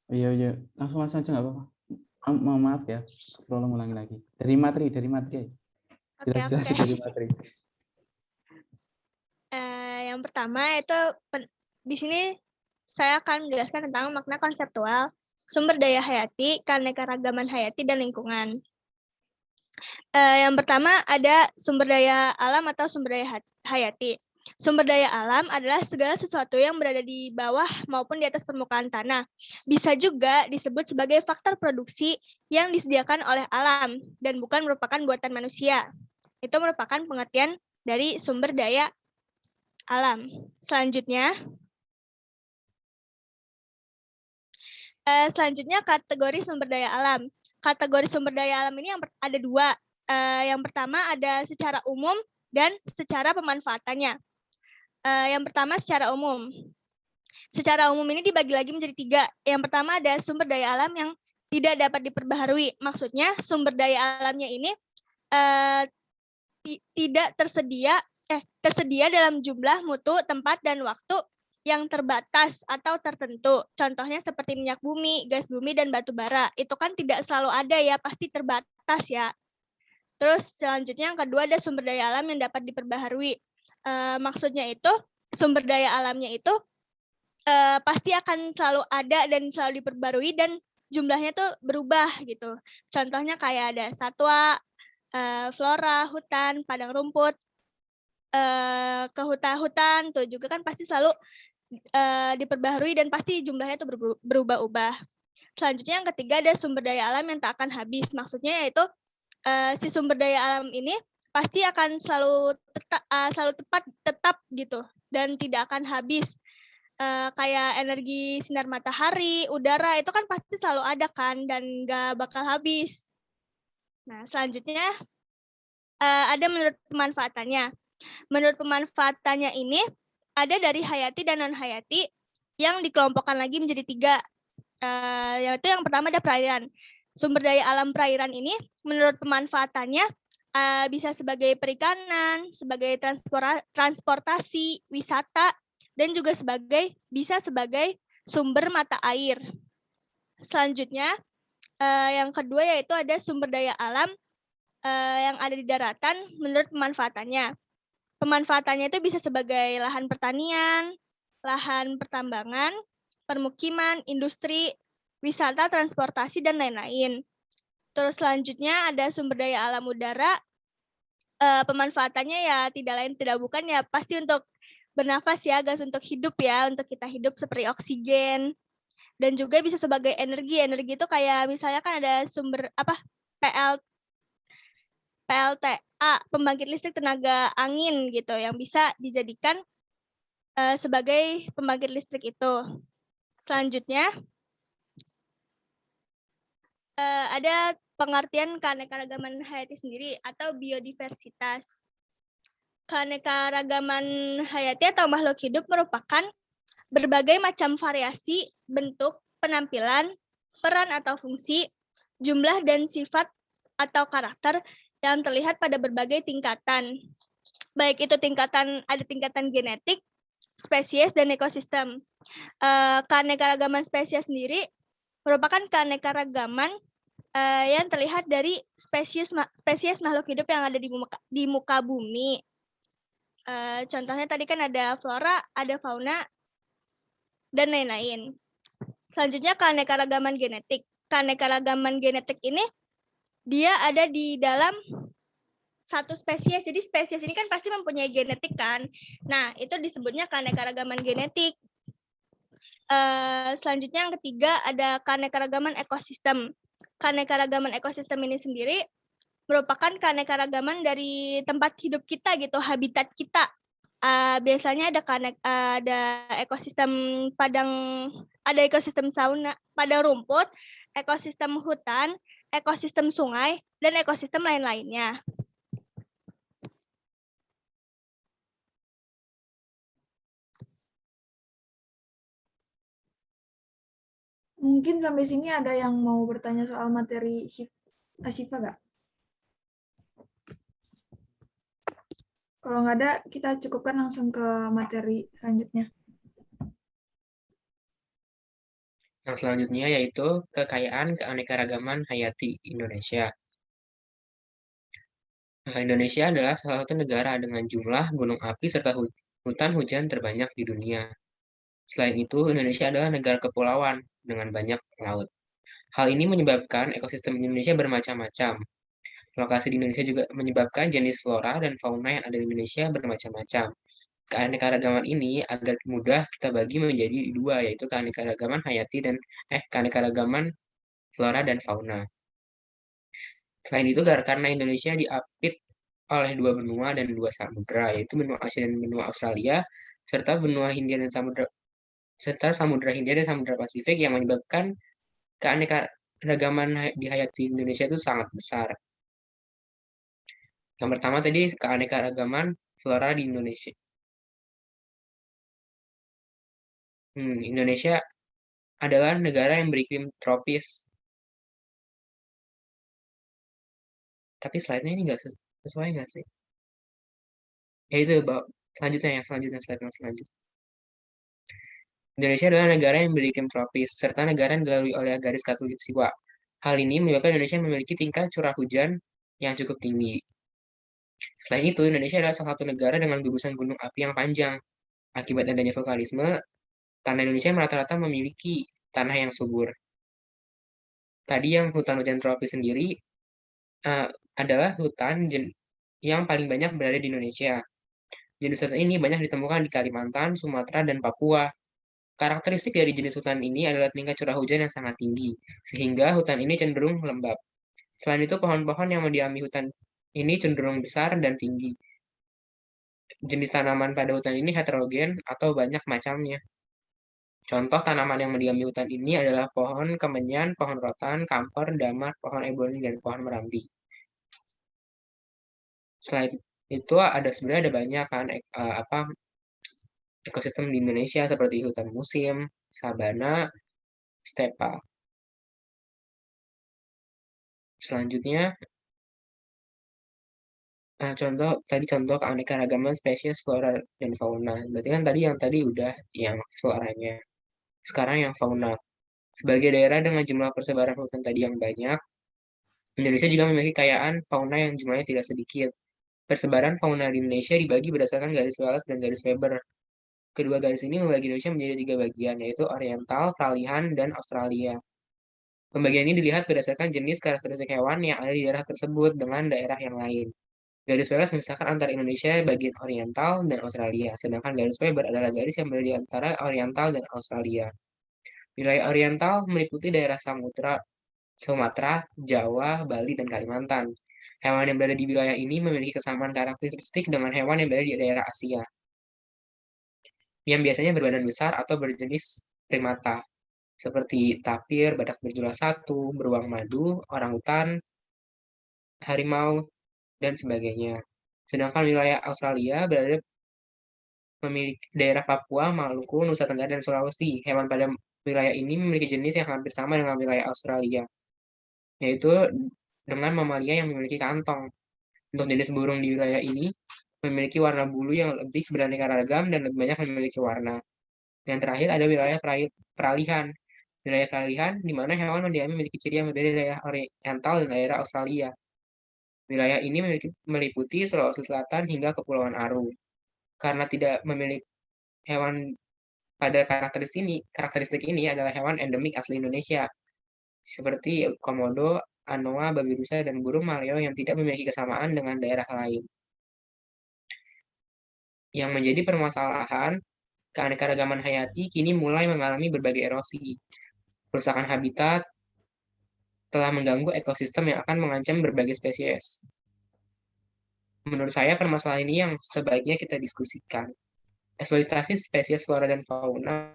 Iya, iya. Langsung langsung aja nggak apa-apa. Maaf ya, tolong ulangi lagi. Dari materi aja. Oke, oke. Jelas-jelasin dari materi. Yang pertama itu di sini saya akan menjelaskan tentang makna konseptual sumber daya hayati, keanekaragaman hayati, dan lingkungan. Yang pertama ada sumber daya alam atau sumber daya hayati. Sumber daya alam adalah segala sesuatu yang berada di bawah maupun di atas permukaan tanah. Bisa juga disebut sebagai faktor produksi yang disediakan oleh alam dan bukan merupakan buatan manusia. Itu merupakan pengertian dari sumber daya alam. Selanjutnya kategori sumber daya alam. Kategori sumber daya alam ini ada dua. Yang pertama ada secara umum dan secara pemanfaatannya. Yang pertama secara umum. Secara umum ini dibagi lagi menjadi tiga. Yang pertama ada sumber daya alam yang tidak dapat diperbaharui. Maksudnya sumber daya alamnya ini tidak tersedia dalam jumlah, mutu, tempat, dan waktu yang terbatas atau tertentu. Contohnya seperti minyak bumi, gas bumi, dan batu bara. Itu kan tidak selalu ada ya, pasti terbatas ya. Terus selanjutnya yang kedua ada sumber daya alam yang dapat diperbaharui. Maksudnya itu sumber daya alamnya itu pasti akan selalu ada dan selalu diperbarui dan jumlahnya tuh berubah gitu. Contohnya kayak ada satwa, flora, hutan, padang rumput, ke hutan-hutan tuh juga kan pasti selalu diperbaharui dan pasti jumlahnya tuh berubah-ubah. Selanjutnya yang ketiga ada sumber daya alam yang tak akan habis. Maksudnya yaitu si sumber daya alam ini pasti akan selalu tetap gitu dan tidak akan habis. Kayak energi sinar matahari, udara itu kan pasti selalu ada kan dan nggak bakal habis. Nah selanjutnya ada menurut pemanfaatannya. Menurut pemanfaatannya ini ada dari hayati dan non hayati yang dikelompokkan lagi menjadi tiga. Yaitu yang pertama ada perairan. Sumber daya alam perairan ini menurut pemanfaatannya bisa sebagai perikanan, sebagai transportasi, wisata, dan juga bisa sebagai sumber mata air. Selanjutnya yang kedua yaitu ada sumber daya alam yang ada di daratan menurut pemanfaatannya. Pemanfaatannya itu bisa sebagai lahan pertanian, lahan pertambangan, permukiman, industri, wisata, transportasi, dan lain-lain. Terus selanjutnya ada sumber daya alam udara. Pemanfaatannya ya tidak lain tidak bukan ya pasti untuk bernafas ya, gas untuk hidup ya, untuk kita hidup seperti oksigen. Dan juga bisa sebagai energi. Energi itu kayak misalnya kan ada sumber PLTA, pembangkit listrik tenaga angin gitu yang bisa dijadikan sebagai pembangkit listrik itu. Selanjutnya ada pengertian keanekaragaman hayati sendiri atau biodiversitas. Keanekaragaman hayati atau makhluk hidup merupakan berbagai macam variasi, bentuk, penampilan, peran atau fungsi, jumlah dan sifat atau karakter yang terlihat pada berbagai tingkatan. Baik itu ada tingkatan genetik, spesies, dan ekosistem. Keanekaragaman spesies sendiri merupakan keanekaragaman yang terlihat dari spesies makhluk hidup yang ada di muka bumi. Contohnya tadi kan ada flora, ada fauna, dan lain-lain. Selanjutnya keanekaragaman genetik. Keanekaragaman genetik ini dia ada di dalam satu spesies. Jadi spesies ini kan pasti mempunyai genetik kan. Nah, itu disebutnya keanekaragaman genetik. Selanjutnya yang ketiga ada keanekaragaman ekosistem. Keanekaragaman ekosistem ini sendiri merupakan keanekaragaman dari tempat hidup kita gitu, habitat kita. Biasanya ada ekosistem ekosistem sauna, padang rumput, ekosistem hutan, ekosistem sungai, dan ekosistem lain-lainnya. Mungkin sampai sini ada yang mau bertanya soal materi Asyifa nggak? Kalau nggak ada, kita cukupkan langsung ke materi selanjutnya. Yang selanjutnya yaitu kekayaan keanekaragaman hayati Indonesia. Indonesia adalah salah satu negara dengan jumlah gunung api serta hutan hujan terbanyak di dunia. Selain itu, Indonesia adalah negara kepulauan dengan banyak laut. Hal ini menyebabkan ekosistem Indonesia bermacam-macam. Lokasi di Indonesia juga menyebabkan jenis flora dan fauna yang ada di Indonesia bermacam-macam. Keanekaragaman ini agar mudah kita bagi menjadi dua, yaitu keanekaragaman hayati dan keanekaragaman flora dan fauna. Selain itu, karena Indonesia diapit oleh dua benua dan dua samudra, yaitu benua Asia dan benua Australia, serta benua Hindia dan Samudra Hindia dan Samudra Pasifik yang menyebabkan keanekaragaman di hayati Indonesia itu sangat besar. Yang pertama tadi keanekaragaman flora di Indonesia. Indonesia adalah negara yang beriklim tropis. Tapi slide-nya ini nggak sesuai nggak sih? Ya itu, selanjutnya slide selanjutnya. Indonesia adalah negara yang beriklim tropis, serta negara yang dilalui oleh garis khatulistiwa. Hal ini menyebabkan Indonesia memiliki tingkat curah hujan yang cukup tinggi. Selain itu, Indonesia adalah salah satu negara dengan gugusan gunung api yang panjang. Akibat adanya vulkanisme, tanah Indonesia rata-rata memiliki tanah yang subur. Tadi yang hutan-hujan tropis sendiri adalah hutan yang paling banyak berada di Indonesia. Jenis hutan ini banyak ditemukan di Kalimantan, Sumatera, dan Papua. Karakteristik dari jenis hutan ini adalah tingkat curah hujan yang sangat tinggi, sehingga hutan ini cenderung lembab. Selain itu, pohon-pohon yang mendiami hutan ini cenderung besar dan tinggi. Jenis tanaman pada hutan ini heterogen atau banyak macamnya. Contoh tanaman yang mendiami hutan ini adalah pohon kemenyan, pohon rotan, kamper, damar, pohon eboni, dan pohon meranti. Selain itu sebenarnya ada banyak kan ekosistem di Indonesia seperti hutan musim, sabana, stepa. Selanjutnya contoh keanekaragaman spesies flora dan fauna. Berarti kan tadi udah yang floranya. Sekarang yang fauna. Sebagai daerah dengan jumlah persebaran hutan tadi yang banyak, Indonesia juga memiliki kekayaan fauna yang jumlahnya tidak sedikit. Persebaran fauna di Indonesia dibagi berdasarkan garis Wallace dan garis Weber. Kedua garis ini membagi Indonesia menjadi 3 bagian, yaitu Oriental, Peralihan, dan Australia. Pembagian ini dilihat berdasarkan jenis karakteristik hewan yang ada di daerah tersebut dengan daerah yang lain. Garis Wallace memisahkan antara Indonesia bagian Oriental dan Australia, sedangkan garis Weber adalah garis yang berada di antara Oriental dan Australia. Wilayah Oriental meliputi daerah Sumatera, Jawa, Bali, dan Kalimantan. Hewan yang berada di wilayah ini memiliki kesamaan karakteristik dengan hewan yang berada di daerah Asia, yang biasanya berbadan besar atau berjenis primata, seperti tapir, badak berjula satu, beruang madu, orangutan, harimau, dan sebagainya. Sedangkan wilayah Australia berada memiliki daerah Papua, Maluku, Nusa Tenggara, dan Sulawesi. Hewan pada wilayah ini memiliki jenis yang hampir sama dengan wilayah Australia, yaitu dengan mamalia yang memiliki kantong. Untuk jenis burung di wilayah ini memiliki warna bulu yang lebih beraneka ragam dan lebih banyak memiliki warna. Yang terakhir ada wilayah peralihan. Wilayah peralihan di mana hewan mendiami memiliki ciri yang berbeda dari daerah Oriental dan daerah Australia. Wilayah ini meliputi Sulawesi Selatan hingga Kepulauan Aru. Karena tidak memiliki hewan pada karakteristik ini adalah hewan endemik asli Indonesia, seperti komodo, anoa, babi rusa, dan burung maleo yang tidak memiliki kesamaan dengan daerah lain. Yang menjadi permasalahan, keanekaragaman hayati kini mulai mengalami berbagai erosi. Kerusakan habitat telah mengganggu ekosistem yang akan mengancam berbagai spesies. Menurut saya, permasalahan ini yang sebaiknya kita diskusikan. Eksploitasi spesies flora dan fauna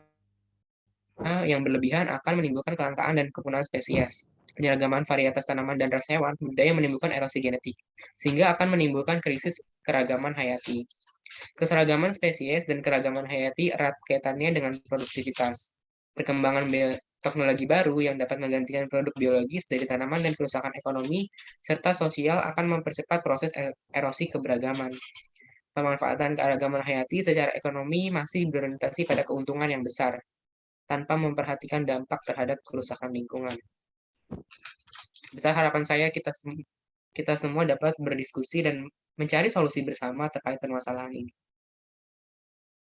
yang berlebihan akan menimbulkan kelangkaan dan kepunahan spesies. Penyeragaman varietas tanaman dan ras hewan budaya menimbulkan erosi genetik, sehingga akan menimbulkan krisis keragaman hayati. Keseragaman spesies dan keragaman hayati erat kaitannya dengan produktivitas. Perkembangan teknologi baru yang dapat menggantikan produk biologis dari tanaman dan kerusakan ekonomi serta sosial akan mempercepat proses erosi keberagaman. Pemanfaatan keanekaragaman hayati secara ekonomi masih berorientasi pada keuntungan yang besar. tanpa memperhatikan dampak terhadap kerusakan lingkungan. Besar harapan saya kita semua dapat berdiskusi dan mencari solusi bersama terkait permasalahan ini.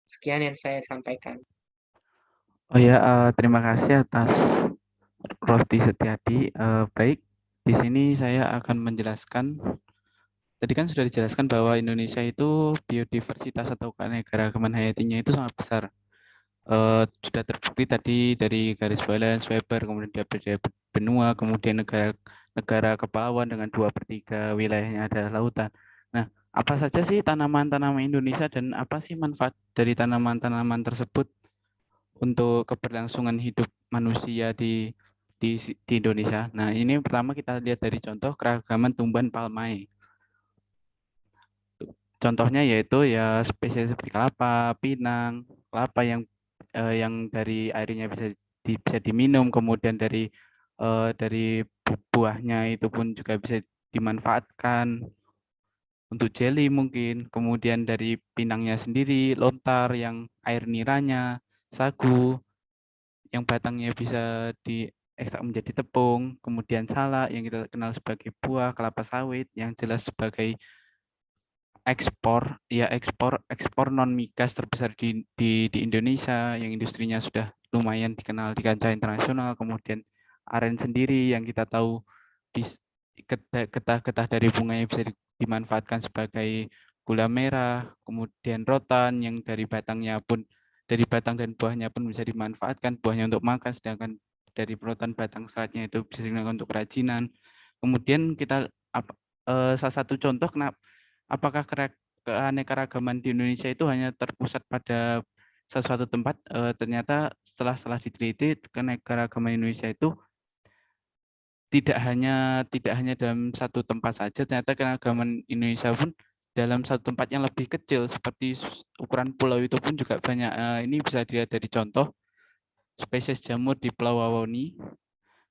Sekian yang saya sampaikan. Oh ya, terima kasih atas Rosti Setiadi. Baik, di sini saya akan menjelaskan. Tadi kan sudah dijelaskan bahwa Indonesia itu biodiversitas atau keanekaragaman hayatinya itu sangat besar. Sudah terbukti tadi dari garis balance Weber, kemudian dia benua, kemudian negara kepulauan dengan 2/3 wilayahnya adalah lautan. Nah, apa saja sih tanaman-tanaman Indonesia dan apa sih manfaat dari tanaman-tanaman tersebut untuk keberlangsungan hidup manusia di Indonesia? Nah, ini pertama kita lihat dari contoh keragaman tumbuhan palmae. Contohnya yaitu ya spesies seperti kelapa, pinang, kelapa yang dari airnya bisa diminum, kemudian dari buahnya itu pun juga bisa dimanfaatkan untuk jelly mungkin, kemudian dari pinangnya sendiri, lontar yang air niranya, sagu yang batangnya bisa diekstrak menjadi tepung, kemudian salak yang kita kenal sebagai buah, kelapa sawit yang jelas sebagai ekspor non migas terbesar di Indonesia yang industrinya sudah lumayan dikenal di kancah internasional. Kemudian aren sendiri yang kita tahu getah-getah dari bunganya bisa dimanfaatkan sebagai gula merah, kemudian rotan yang dari batang dan buahnya pun bisa dimanfaatkan, buahnya untuk makan, sedangkan dari rotan batang seratnya itu bisa digunakan untuk kerajinan. Kemudian kita salah satu contoh apakah keanekaragaman di Indonesia itu hanya terpusat pada sesuatu tempat? Ternyata setelah diteliti, keanekaragaman Indonesia itu tidak hanya dalam satu tempat saja, ternyata keanekaragaman Indonesia pun dalam satu tempat yang lebih kecil, seperti ukuran pulau itu pun juga banyak. Ini bisa dilihat dari contoh spesies jamur di Pulau Wawoni.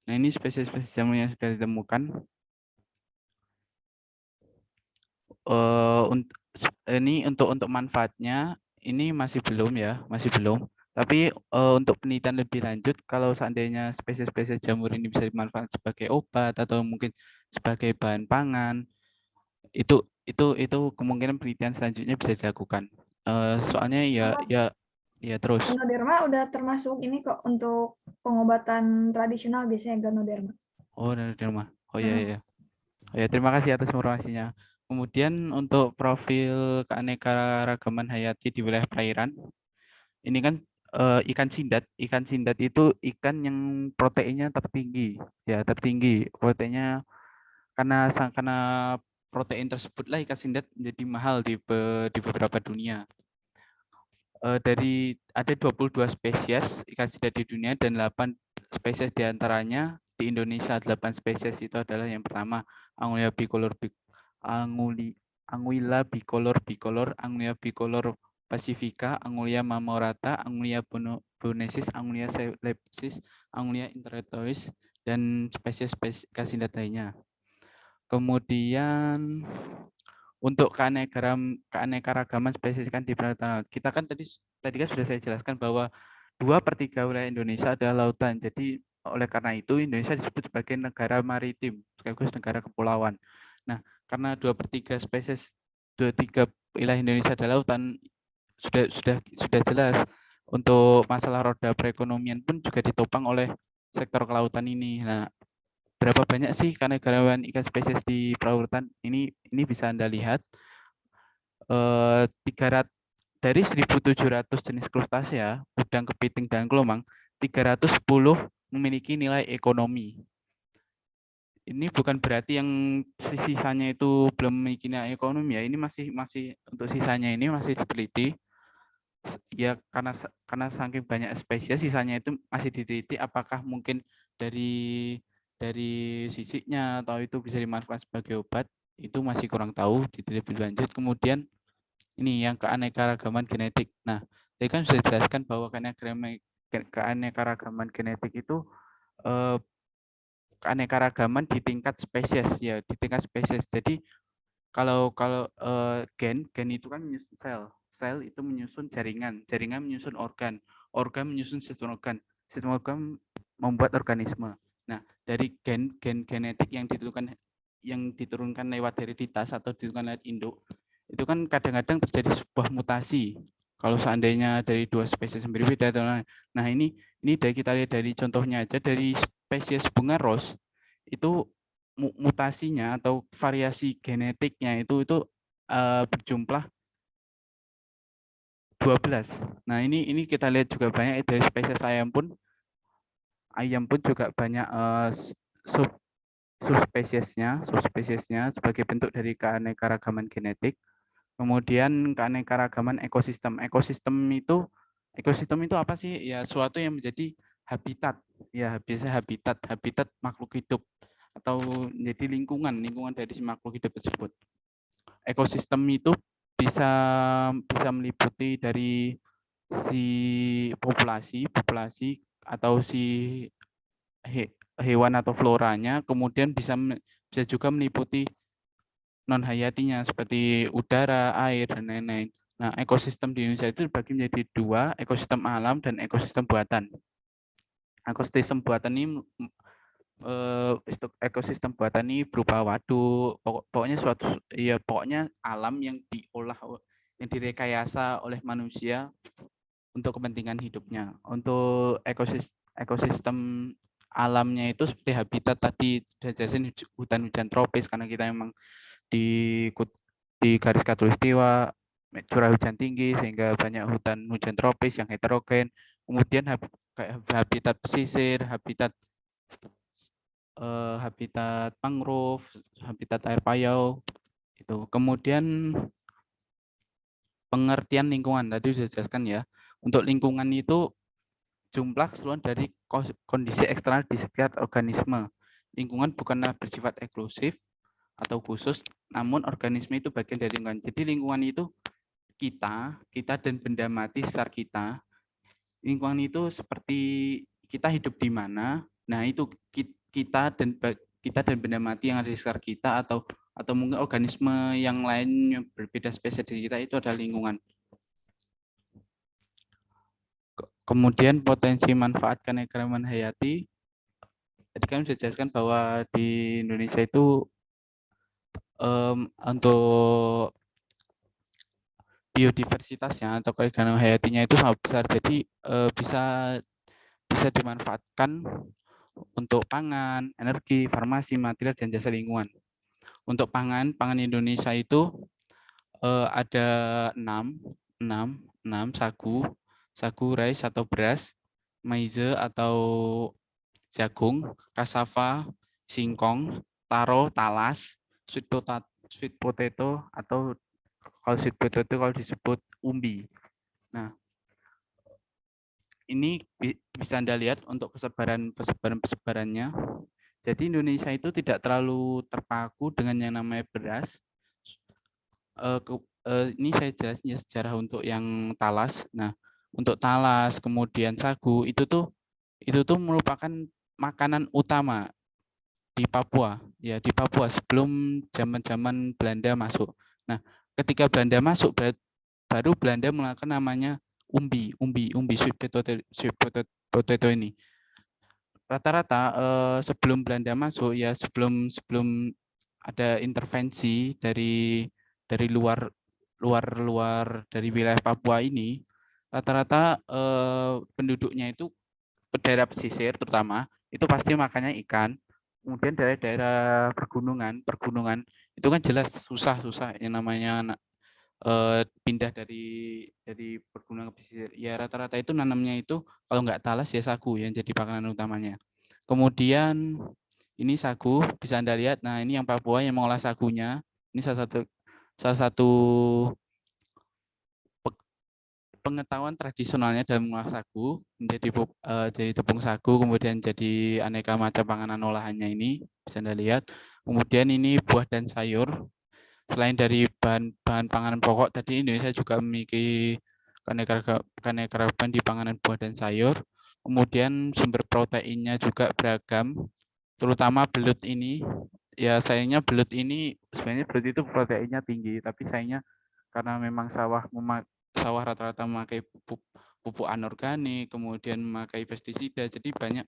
Nah, ini spesies-spesies jamur yang sudah ditemukan. Ini untuk manfaatnya ini masih belum. Tapi untuk penelitian lebih lanjut, kalau seandainya spesies-spesies jamur ini bisa dimanfaatkan sebagai obat atau mungkin sebagai bahan pangan, itu kemungkinan penelitian selanjutnya bisa dilakukan. Soalnya ya terus. Ganoderma udah termasuk ini kok untuk pengobatan tradisional biasanya Ganoderma. Oh, dari rumah. Oh ya. Oh ya, terima kasih atas informasinya. Kemudian untuk profil keanekaragaman hayati di wilayah perairan, ini kan ikan sindat. Ikan sindat itu ikan yang proteinnya tertinggi, proteinnya karena protein tersebutlah ikan sindat menjadi mahal di beberapa dunia. Ada 22 spesies ikan sindat di dunia dan 8 spesies diantaranya di Indonesia. 8 spesies itu adalah yang pertama Anguilla bicolor, Anguilla bicolor pacifica, Anguilla marmorata, Anguilla bonesis, Anguilla lepsis, Anguilla interretois, dan spesies ikan sindat lainnya. Kemudian untuk keanekaragaman spesies ikan di perairan laut, kita kan tadi kan sudah saya jelaskan bahwa 2/3 wilayah Indonesia adalah lautan. Jadi oleh karena itu Indonesia disebut sebagai negara maritim, sekaligus negara kepulauan. Nah, karena 2/3 wilayah Indonesia adalah lautan, sudah jelas untuk masalah roda perekonomian pun juga ditopang oleh sektor kelautan ini. Nah, berapa banyak sih keanekaragaman ikan spesies di perairan? Ini bisa Anda lihat. 300 dari 1.700 jenis krustasea, udang, kepiting, dan kelomang, 310 memiliki nilai ekonomi. Ini bukan berarti yang sisanya itu belum memiliki nilai ekonomi ya. Ini masih untuk sisanya ini masih diteliti. Ya karena saking banyak spesies, sisanya itu masih diteliti apakah mungkin dari sisiknya atau itu bisa dimanfaatkan sebagai obat, itu masih kurang tahu, diteliti lebih lanjut. Kemudian ini yang keanekaragaman genetik. Nah, tadi kan sudah dijelaskan bahwa keanekaragaman genetik itu keanekaragaman di tingkat spesies ya, di tingkat spesies. Jadi kalau gen itu kan menyusun sel itu menyusun jaringan menyusun organ menyusun sistem organ. sistem organ membuat organisme. Nah, dari gen genetik yang diturunkan lewat hereditas atau diturunkan lewat induk, itu kan kadang-kadang terjadi sebuah mutasi. Kalau seandainya dari dua spesies yang berbeda, nah ini dari kita lihat dari contohnya aja, dari spesies bunga ros itu mutasinya atau variasi genetiknya itu berjumlah 12. Nah ini kita lihat juga banyak dari spesies ayam pun juga banyak subspesiesnya sebagai bentuk dari keanekaragaman genetik. Kemudian keanekaragaman ekosistem. Ekosistem itu apa sih? Ya suatu yang menjadi habitat. Ya bisa habitat makhluk hidup atau menjadi lingkungan dari si makhluk hidup tersebut. Ekosistem itu bisa meliputi dari si populasi atau si hewan atau floranya, kemudian bisa juga meliputi non hayatinya seperti udara, air, dan lain-lain. Nah, ekosistem di Indonesia itu dibagi menjadi dua, ekosistem alam dan ekosistem buatan. Ekosistem buatan ini berupa waduk, pokoknya alam yang diolah, yang direkayasa oleh manusia untuk kepentingan hidupnya. Untuk ekosistem alamnya itu seperti habitat tadi, hutan-hujan tropis karena kita memang di garis khatulistiwa curah hujan tinggi sehingga banyak hujan tropis yang heterogen. Kemudian habitat pesisir, habitat mangrove, habitat air payau itu. Kemudian pengertian lingkungan tadi sudah dijelaskan ya. Untuk lingkungan itu jumlah keseluruhan dari kondisi eksternal di setiap organisme. Lingkungan bukanlah bersifat eksklusif atau khusus, namun organisme itu bagian dari lingkungan. Jadi lingkungan itu kita dan benda mati sekitar kita. Lingkungan itu seperti kita hidup di mana. Nah, itu kita dan benda mati yang ada di sekitar kita atau mungkin organisme yang lain yang berbeda spesies dari kita itu adalah lingkungan. Kemudian potensi manfaat keanekaragaman hayati. Tadi kami sudah jelaskan bahwa di Indonesia itu untuk biodiversitasnya atau keanekaragaman hayatinya itu sangat besar, jadi bisa dimanfaatkan untuk pangan, energi, farmasi, material, dan jasa lingkungan. Untuk pangan Indonesia itu ada 6 sagu, rice atau beras, maize atau jagung, cassava, singkong, taro, talas, sweet potato atau kalau sweet potato kalau disebut umbi. Nah, ini bisa Anda lihat untuk persebarannya. Jadi Indonesia itu tidak terlalu terpaku dengan yang namanya beras. Ini saya jelasnya sejarah untuk yang talas. Nah, untuk talas kemudian sagu itu tuh merupakan makanan utama di Papua, ya di Papua sebelum zaman Belanda masuk. Nah, ketika Belanda masuk baru Belanda melakukan namanya umbi sweet potato ini. Rata-rata sebelum Belanda masuk ya sebelum ada intervensi dari luar dari wilayah Papua ini, rata-rata penduduknya itu daerah pesisir terutama itu pasti makannya ikan. Kemudian daerah-daerah pergunungan itu kan jelas susah yang namanya pindah dari pergunungan ke pesisir. Ya rata-rata itu nanamnya itu kalau nggak talas ya sagu yang jadi makanan utamanya. Kemudian ini sagu bisa Anda lihat. Nah ini yang Papua yang mengolah sagunya. Ini salah satu pengetahuan tradisionalnya dalam mengolah sagu menjadi jadi tepung sagu, kemudian jadi aneka macam panganan olahannya ini bisa Anda lihat. Kemudian ini buah dan sayur. Selain dari bahan panganan pokok tadi, Indonesia juga memiliki keanekaragaman di panganan buah dan sayur. Kemudian sumber proteinnya juga beragam, terutama belut ini. Ya sayangnya belut ini sebenarnya belut itu proteinnya tinggi, tapi sayangnya karena memang sawah rata-rata memakai pupuk pupuk anorganik, kemudian memakai pestisida. Jadi banyak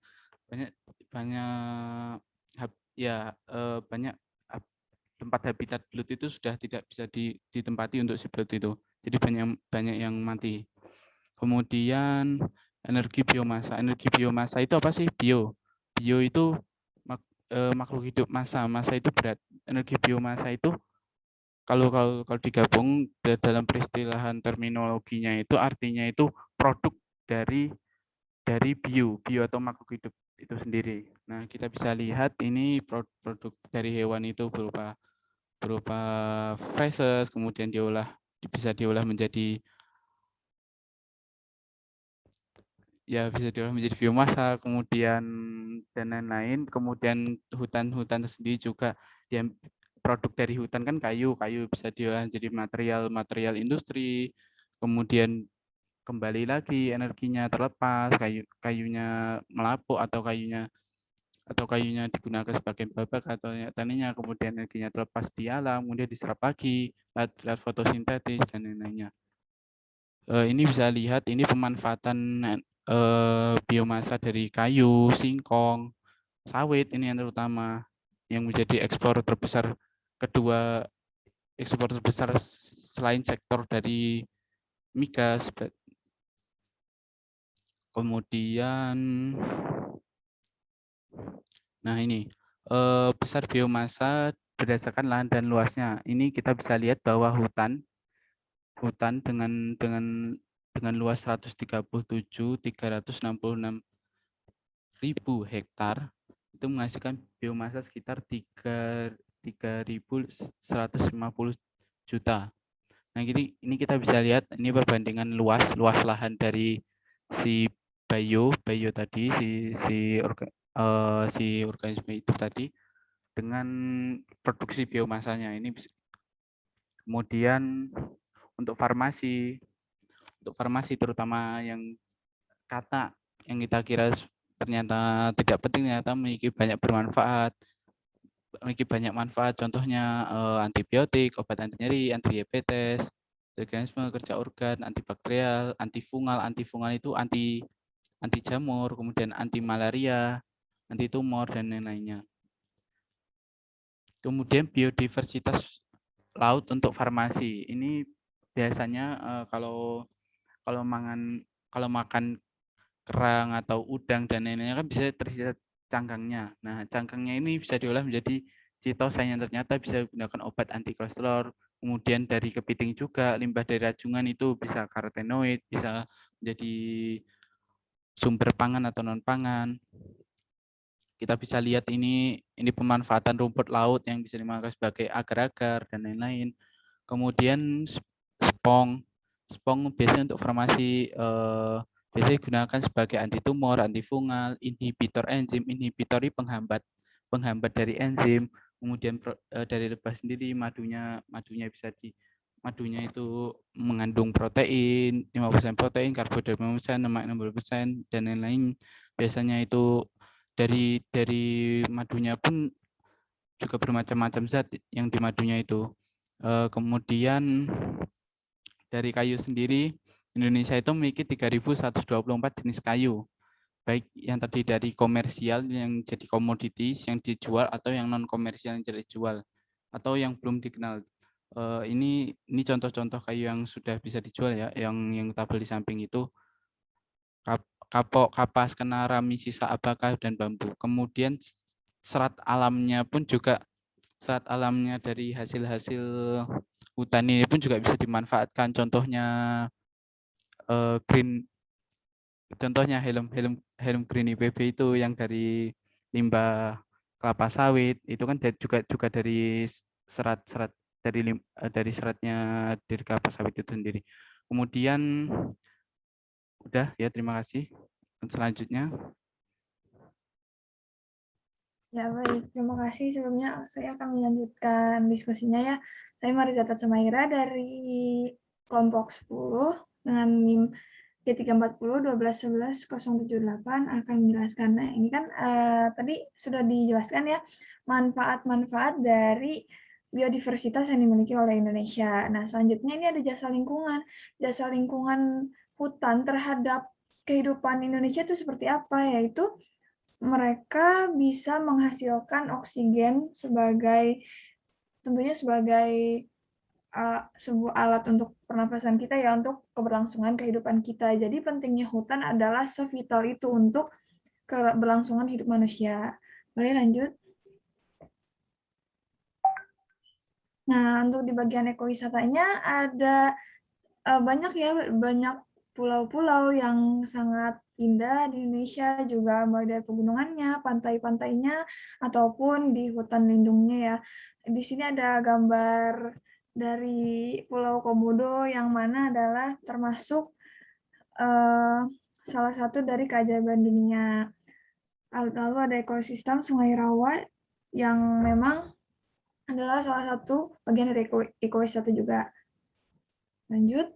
tempat habitat belut itu sudah tidak bisa ditempati untuk si belut itu. Jadi banyak yang mati. Kemudian energi biomasa. Energi biomasa itu apa sih? Bio itu makhluk hidup massa. Massa itu berat. Energi biomasa itu kalau digabung dalam peristilahan terminologinya itu artinya itu produk dari bio atau makhluk hidup itu sendiri. Nah, kita bisa lihat ini produk dari hewan itu berupa feses, kemudian bisa diolah menjadi biomasa, kemudian dan lain-lain. Kemudian hutan sendiri juga produk dari hutan kan kayu bisa diolah jadi material industri. Kemudian kembali lagi energinya terlepas, kayunya melapuk atau kayunya digunakan sebagai babak atau taninya, kemudian energinya terlepas di alam, kemudian diserap lagi lewat fotosintesis dan lain-lainnya. Ini bisa lihat ini pemanfaatan biomasa dari kayu, singkong, sawit ini yang terutama yang menjadi ekspor terbesar selain sektor dari migas. Kemudian nah ini besar biomasa berdasarkan lahan dan luasnya. Ini kita bisa lihat bahwa hutan dengan luas 137.366.000 hektar itu menghasilkan biomasa sekitar 3.150 juta. Nah, ini kita bisa lihat ini perbandingan luas lahan dari si bio tadi, si organisme itu tadi dengan produksi biomasanya. Ini kemudian untuk farmasi terutama yang kata yang kita kira ternyata tidak penting, ternyata memiliki banyak manfaat. Contohnya antibiotik, obat anti nyeri, anti diabetes, organisme kerja organ, antibakterial, antifungal. Antifungal itu anti jamur, kemudian anti malaria, anti tumor dan lain-lainnya. Kemudian biodiversitas laut untuk farmasi. Ini biasanya kalau makan kerang atau udang dan lain-lainnya kan bisa tersisa cangkangnya. Nah, cangkangnya ini bisa diolah menjadi chitosan yang ternyata bisa digunakan obat anti kolesterol. Kemudian dari kepiting juga, limbah dari rajungan itu bisa karotenoid, bisa menjadi sumber pangan atau non pangan. Kita bisa lihat ini pemanfaatan rumput laut yang bisa dimakan sebagai agar-agar dan lain-lain. Kemudian spong biasanya untuk farmasi biasanya digunakan sebagai anti tumor, antifungal, inhibitor enzim. Inhibitor ini penghambat dari enzim. Kemudian dari lebah sendiri madunya itu mengandung protein, 50% protein, karbohidrat 50%, lemak 60% dan lain-lain. Biasanya itu dari madunya pun juga bermacam-macam zat yang di madunya itu. Kemudian dari kayu sendiri, Indonesia itu memiliki 3.124 jenis kayu, baik yang terdiri dari komersial yang jadi komoditis yang dijual atau yang non komersial yang jadi dijual atau yang belum dikenal. Ini contoh-contoh kayu yang sudah bisa dijual ya, yang tabel di samping itu kapok, kapas, kenara, sisa abaka dan bambu. Kemudian serat alamnya pun juga dari hasil hutan ini pun juga bisa dimanfaatkan. Contohnya helm green IPB itu yang dari limbah kelapa sawit itu kan juga dari serat dari seratnya dari kelapa sawit itu sendiri. Kemudian udah ya, terima kasih. Selanjutnya. Ya, baik. Terima kasih. Sebelumnya saya akan melanjutkan diskusinya ya. Saya Mariza Tatsamaira dari kelompok 10 dengan NIM G340-1211-078 akan menjelaskan. Nah, ini kan tadi sudah dijelaskan ya manfaat-manfaat dari biodiversitas yang dimiliki oleh Indonesia. Nah, selanjutnya ini ada jasa lingkungan. Jasa lingkungan hutan terhadap kehidupan Indonesia itu seperti apa, yaitu mereka bisa menghasilkan oksigen tentunya sebagai sebuah alat untuk pernafasan kita ya, untuk keberlangsungan kehidupan kita. Jadi pentingnya hutan adalah sevital itu untuk keberlangsungan hidup manusia. Boleh lanjut? Nah, untuk di bagian ekowisatanya ada banyak pulau-pulau yang sangat indah di Indonesia, juga mulai dari pegunungannya, pantai-pantainya, ataupun di hutan lindungnya ya. Di sini ada gambar dari Pulau Komodo yang mana adalah termasuk salah satu dari keajaiban dunia. Lalu ada ekosistem Sungai Rawa yang memang adalah salah satu bagian dari ekowisata juga. Lanjut.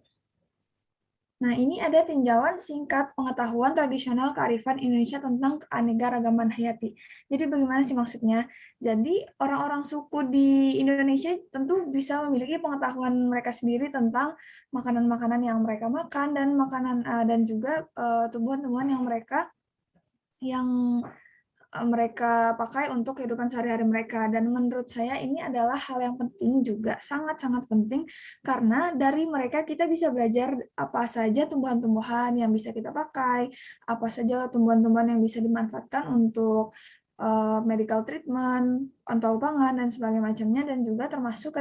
Nah, ini ada tinjauan singkat pengetahuan tradisional kearifan Indonesia tentang keanekaragaman hayati. Jadi bagaimana sih maksudnya? Jadi orang-orang suku di Indonesia tentu bisa memiliki pengetahuan mereka sendiri tentang makanan-makanan yang mereka makan dan dan juga tumbuhan-tumbuhan yang mereka pakai untuk kehidupan sehari-hari mereka. Dan menurut saya ini adalah hal yang penting juga, sangat-sangat penting, karena dari mereka kita bisa belajar apa saja tumbuhan-tumbuhan yang bisa kita pakai, apa saja tumbuhan-tumbuhan yang bisa dimanfaatkan untuk medical treatment, atau pangan, dan sebagainya macamnya, dan juga termasuk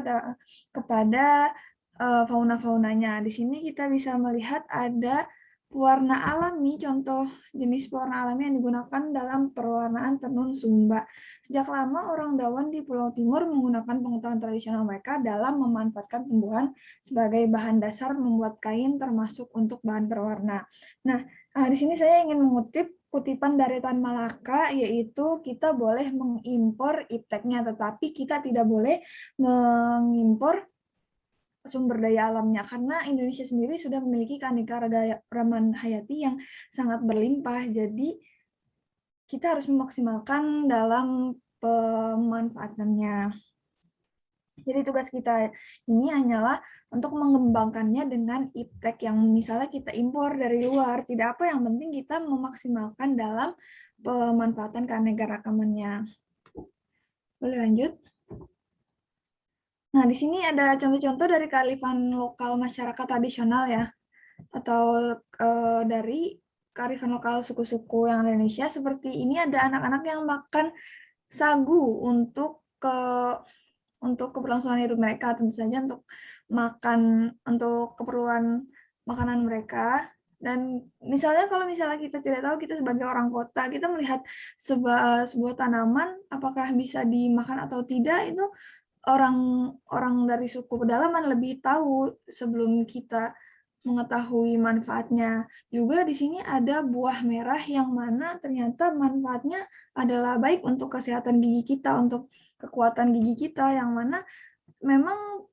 kepada fauna-faunanya. Di sini kita bisa melihat ada pewarna alami, contoh jenis pewarna alami yang digunakan dalam pewarnaan tenun Sumba. Sejak lama orang Dawan di Pulau Timur menggunakan pengetahuan tradisional mereka dalam memanfaatkan tumbuhan sebagai bahan dasar membuat kain, termasuk untuk bahan berwarna. Nah, di sini saya ingin mengutip kutipan dari Tan Malaka, yaitu kita boleh mengimpor ipteknya, tetapi kita tidak boleh mengimpor sumber daya alamnya, karena Indonesia sendiri sudah memiliki keanekaragaman hayati yang sangat berlimpah. Jadi kita harus memaksimalkan dalam pemanfaatannya. Jadi tugas kita ini hanyalah untuk mengembangkannya dengan iptek yang misalnya kita impor dari luar. Tidak apa, yang penting kita memaksimalkan dalam pemanfaatan keanekaragamannya. Boleh lanjut? Nah, di sini ada contoh-contoh dari kearifan lokal masyarakat tradisional ya, atau dari kearifan lokal suku-suku yang ada di Indonesia. Seperti ini ada anak-anak yang makan sagu untuk keberlangsungan hidup mereka, tentu saja untuk keperluan makanan mereka. Dan misalnya kalau kita tidak tahu, kita sebagai orang kota, kita melihat sebuah tanaman apakah bisa dimakan atau tidak, itu orang dari suku pedalaman lebih tahu sebelum kita mengetahui manfaatnya. Juga di sini ada buah merah yang mana ternyata manfaatnya adalah baik untuk kesehatan gigi kita, untuk kekuatan gigi kita, yang mana memang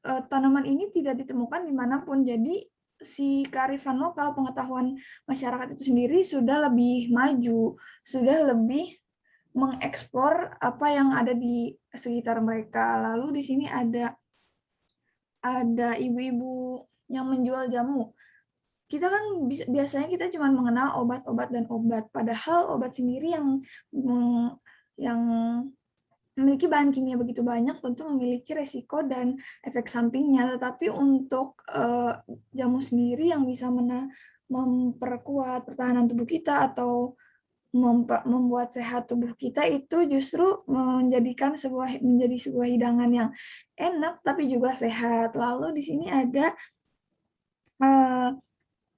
tanaman ini tidak ditemukan dimanapun. Jadi si kearifan lokal, pengetahuan masyarakat itu sendiri sudah lebih maju, sudah lebih mengeksplor apa yang ada di sekitar mereka. Lalu di sini ada ibu-ibu yang menjual jamu. Kita kan biasanya kita cuma mengenal obat-obat dan obat, padahal obat sendiri yang memiliki bahan kimia begitu banyak tentu memiliki resiko dan efek sampingnya. Tetapi untuk jamu sendiri yang bisa memperkuat pertahanan tubuh kita atau membuat sehat tubuh kita, itu justru menjadi sebuah hidangan yang enak tapi juga sehat. Lalu di sini ada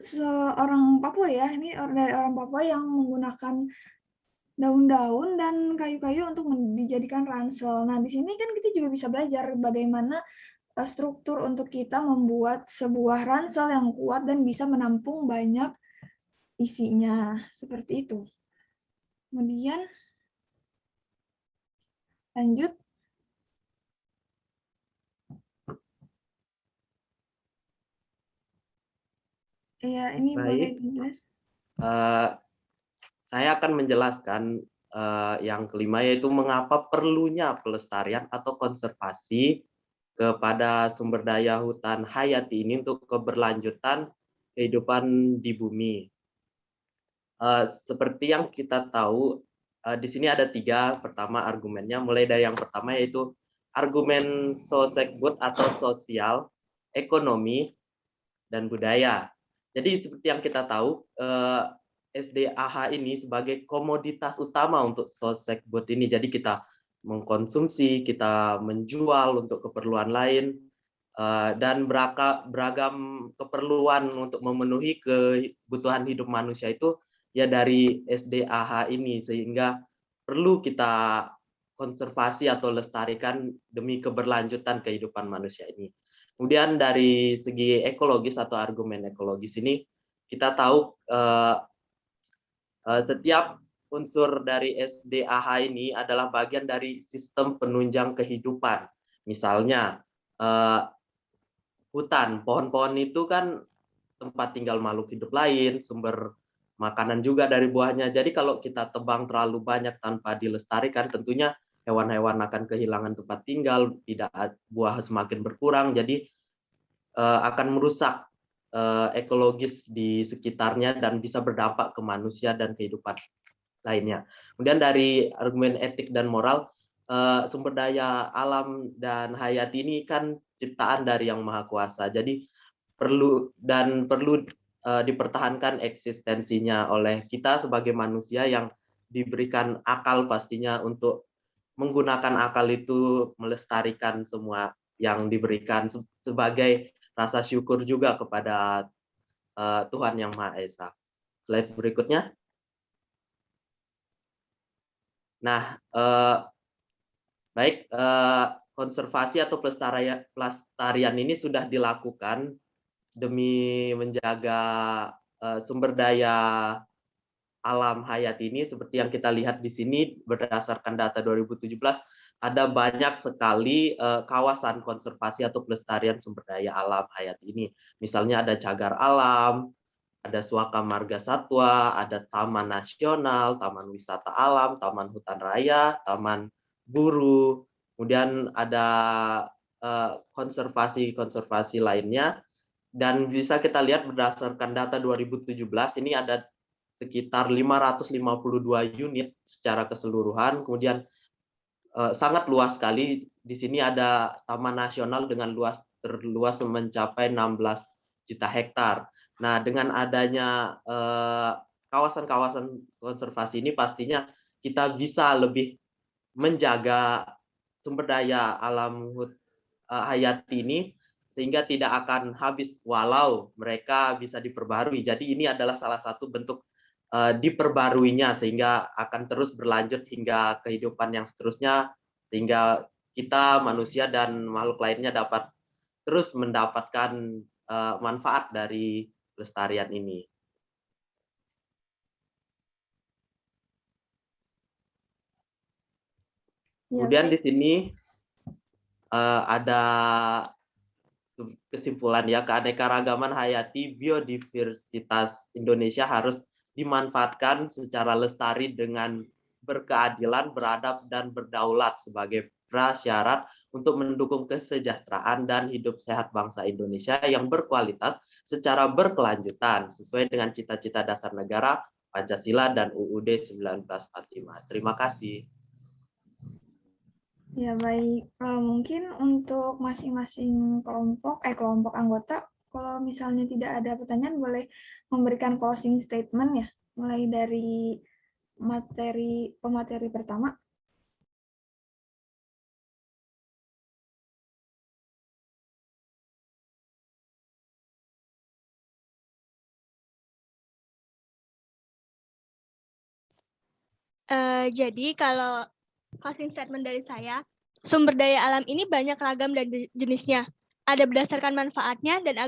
seorang Papua ya, ini dari orang Papua yang menggunakan daun-daun dan kayu-kayu untuk dijadikan ransel. Nah, di sini kan kita juga bisa belajar bagaimana struktur untuk kita membuat sebuah ransel yang kuat dan bisa menampung banyak isinya, seperti itu. Kemudian lanjut. Ya, ini boleh dijelas. Saya akan menjelaskan yang kelima, yaitu mengapa perlunya pelestarian atau konservasi kepada sumber daya hutan hayati ini untuk keberlanjutan kehidupan di bumi. Seperti yang kita tahu, di sini ada 3 pertama argumennya, mulai dari yang pertama yaitu argumen Sosekbud atau sosial, ekonomi, dan budaya. Jadi seperti yang kita tahu, SDAH ini sebagai komoditas utama untuk Sosekbud ini. Jadi kita mengkonsumsi, kita menjual untuk keperluan lain, dan beragam keperluan untuk memenuhi kebutuhan hidup manusia itu ya dari SDAH ini, sehingga perlu kita konservasi atau lestarikan demi keberlanjutan kehidupan manusia ini. Kemudian dari segi ekologis atau argumen ekologis ini, kita tahu setiap unsur dari SDAH ini adalah bagian dari sistem penunjang kehidupan. Misalnya hutan, pohon-pohon itu kan tempat tinggal makhluk hidup lain, sumber makanan juga dari buahnya. Jadi kalau kita tebang terlalu banyak tanpa dilestarikan, tentunya hewan-hewan akan kehilangan tempat tinggal, buah semakin berkurang, jadi akan merusak ekologis di sekitarnya dan bisa berdampak ke manusia dan kehidupan lainnya. Kemudian dari argumen etik dan moral, sumber daya alam dan hayati ini kan ciptaan dari Yang Maha Kuasa. Jadi perlu dipertahankan eksistensinya oleh kita sebagai manusia yang diberikan akal pastinya untuk menggunakan akal itu melestarikan semua yang diberikan sebagai rasa syukur juga kepada Tuhan Yang Maha Esa. Slide berikutnya. Nah, baik, konservasi atau pelestarian ini sudah dilakukan demi menjaga sumber daya alam hayati ini. Seperti yang kita lihat di sini berdasarkan data 2017, ada banyak sekali kawasan konservasi atau pelestarian sumber daya alam hayati ini. Misalnya ada cagar alam, ada Suaka Marga Satwa, ada Taman Nasional, Taman Wisata Alam, Taman Hutan Raya, Taman Buru, kemudian ada konservasi lainnya. Dan bisa kita lihat berdasarkan data 2017, ini ada sekitar 552 unit secara keseluruhan, kemudian sangat luas sekali. Di sini ada Taman Nasional dengan terluas mencapai 16 juta hektar. Nah, dengan adanya kawasan-kawasan konservasi ini, pastinya kita bisa lebih menjaga sumber daya alam hayati ini, sehingga tidak akan habis walau mereka bisa diperbarui. Jadi ini adalah salah satu bentuk diperbaruinya, sehingga akan terus berlanjut hingga kehidupan yang seterusnya, sehingga kita manusia dan makhluk lainnya dapat terus mendapatkan manfaat dari pelestarian ini. Kemudian di sini ada kesimpulan ya, keanekaragaman hayati biodiversitas Indonesia harus dimanfaatkan secara lestari dengan berkeadilan, beradab, dan berdaulat sebagai prasyarat untuk mendukung kesejahteraan dan hidup sehat bangsa Indonesia yang berkualitas secara berkelanjutan sesuai dengan cita-cita dasar negara, Pancasila, dan UUD 1945. Terima kasih. Ya baik, mungkin untuk masing-masing kelompok anggota, kalau misalnya tidak ada pertanyaan boleh memberikan closing statement ya, mulai dari pemateri pertama. Jadi kalau closing statement dari saya, sumber daya alam ini banyak ragam dan jenisnya. Ada berdasarkan manfaatnya dan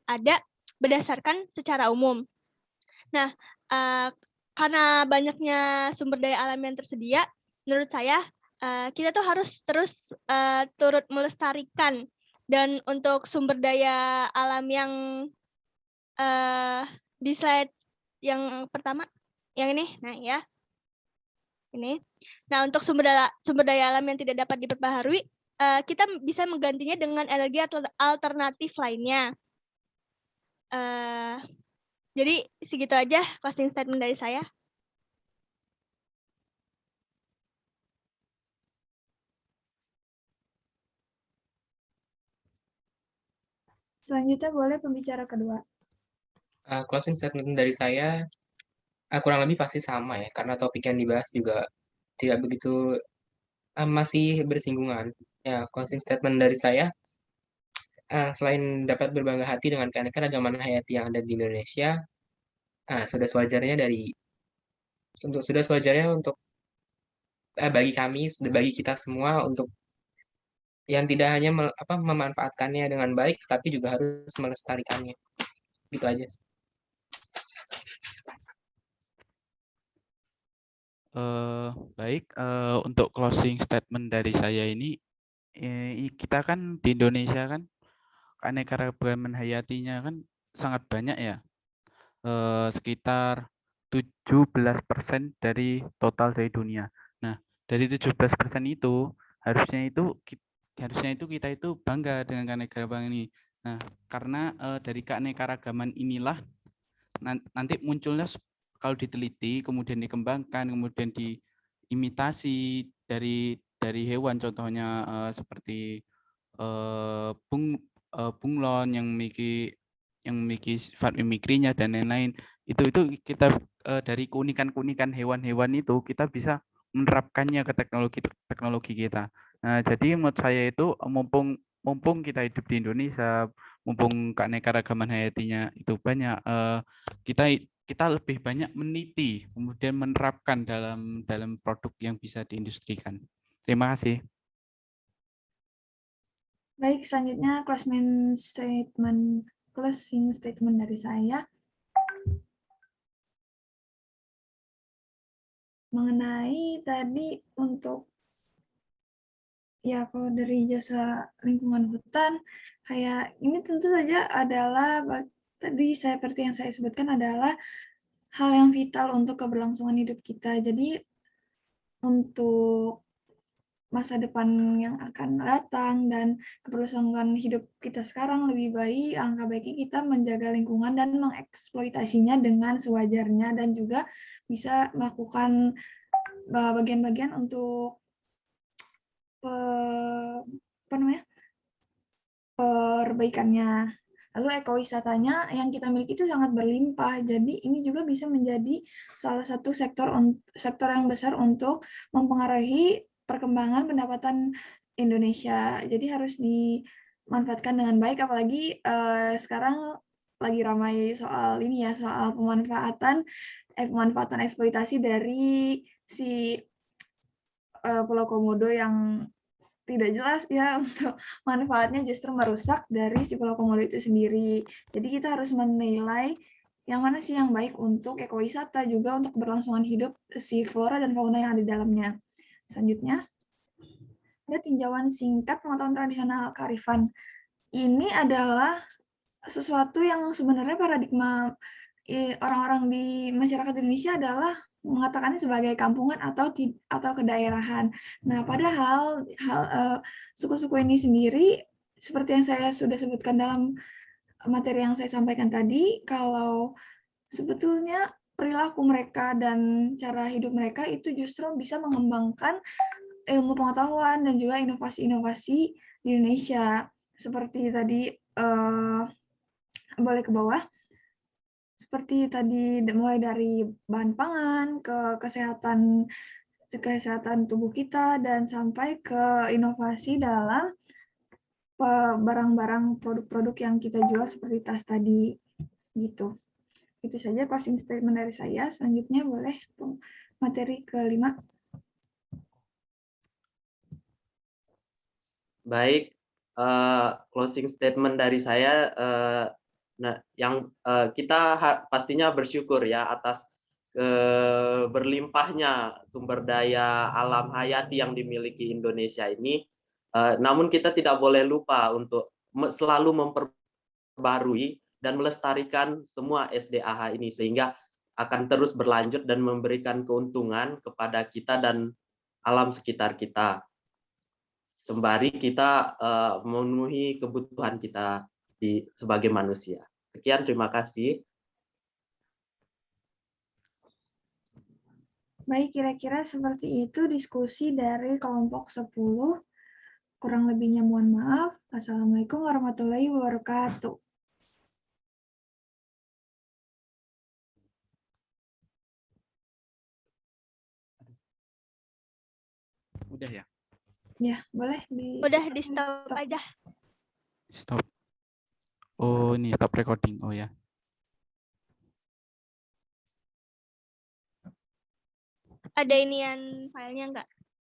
ada berdasarkan secara umum. Nah, karena banyaknya sumber daya alam yang tersedia, menurut saya kita tuh harus terus turut melestarikan. Dan untuk sumber daya alam yang di slide yang pertama, yang ini, nah ya. Ini. Nah, untuk sumber daya alam yang tidak dapat diperbaharui, kita bisa menggantinya dengan energi alternatif lainnya. Jadi segitu aja closing statement dari saya. Selanjutnya boleh pembicara kedua. Closing statement dari saya kurang lebih pasti sama ya, karena topik yang dibahas juga tidak begitu masih bersinggungan. Ya, closing statement dari saya, selain dapat berbangga hati dengan keanekaragaman hayati yang ada di Indonesia, sudah sewajarnya untuk bagi kami, bagi kita semua untuk yang tidak hanya memanfaatkannya dengan baik, tapi juga harus melestarikannya. Gitu aja. Baik, untuk closing statement dari saya ini, kita kan di Indonesia kan keanekaragaman hayatinya kan sangat banyak ya, sekitar 17% dari total dari dunia. Nah, dari 17% itu harusnya itu kita itu bangga dengan keanekaragaman ini. Nah, karena dari keanekaragaman inilah nanti munculnya kalau diteliti, kemudian dikembangkan, kemudian diimitasi dari hewan, contohnya seperti bunglon yang memiliki sifat mimikrinya dan lain-lain. Itu kita dari keunikan-keunikan hewan-hewan itu kita bisa menerapkannya ke teknologi kita. Nah, jadi menurut saya itu mumpung kita hidup di Indonesia, mumpung keanekaragaman hayatinya itu banyak, kita lebih banyak meneliti, kemudian menerapkan dalam produk yang bisa diindustrikan. Terima kasih. Baik, selanjutnya closing statement dari saya mengenai tadi untuk ya kalau dari jasa lingkungan hutan kayak ini tentu saja adalah tadi seperti yang saya sebutkan adalah hal yang vital untuk keberlangsungan hidup kita. Jadi untuk masa depan yang akan datang dan keberlangsungan hidup kita sekarang lebih baik, angka baiknya kita menjaga lingkungan dan mengeksploitasinya dengan sewajarnya dan juga bisa melakukan bagian-bagian untuk perbaikannya. Lalu ekowisatanya yang kita miliki itu sangat berlimpah. Jadi ini juga bisa menjadi salah satu sektor yang besar untuk mempengaruhi perkembangan pendapatan Indonesia. Jadi harus dimanfaatkan dengan baik, apalagi sekarang lagi ramai soal ini ya, soal pemanfaatan eksploitasi dari si Pulau Komodo yang tidak jelas ya untuk manfaatnya justru merusak dari si Pulau Komodo itu sendiri. Jadi kita harus menilai yang mana sih yang baik untuk ekowisata juga untuk keberlangsungan hidup si flora dan fauna yang ada di dalamnya. Selanjutnya, ada tinjauan singkat pengetahuan tradisional kearifan. Ini adalah sesuatu yang sebenarnya paradigma orang-orang di masyarakat Indonesia adalah mengatakannya sebagai kampungan atau kedaerahan. Nah, padahal suku-suku ini sendiri seperti yang saya sudah sebutkan dalam materi yang saya sampaikan tadi, kalau sebetulnya perilaku mereka dan cara hidup mereka itu justru bisa mengembangkan ilmu pengetahuan dan juga inovasi-inovasi di Indonesia. Seperti tadi boleh ke bawah. Seperti tadi mulai dari bahan pangan ke kesehatan tubuh kita dan sampai ke inovasi dalam barang-barang produk-produk yang kita jual seperti tas tadi gitu. Itu saja closing statement dari saya. Selanjutnya boleh materi kelima. Baik, closing statement dari saya. Kita pastinya bersyukur ya atas berlimpahnya sumber daya alam hayati yang dimiliki Indonesia ini. Namun kita tidak boleh lupa untuk selalu memperbarui dan melestarikan semua SDAH ini sehingga akan terus berlanjut dan memberikan keuntungan kepada kita dan alam sekitar kita. Sembari kita memenuhi kebutuhan kita sebagai manusia. Sekian, terima kasih. Baik, kira-kira seperti itu diskusi dari kelompok 10. Kurang lebihnya mohon maaf. Assalamualaikum warahmatullahi wabarakatuh. Udah ya? Ya, boleh di Udah di stop aja. Stop. Oh, ini stop recording. Oh ya. Ada inian filenya nggak?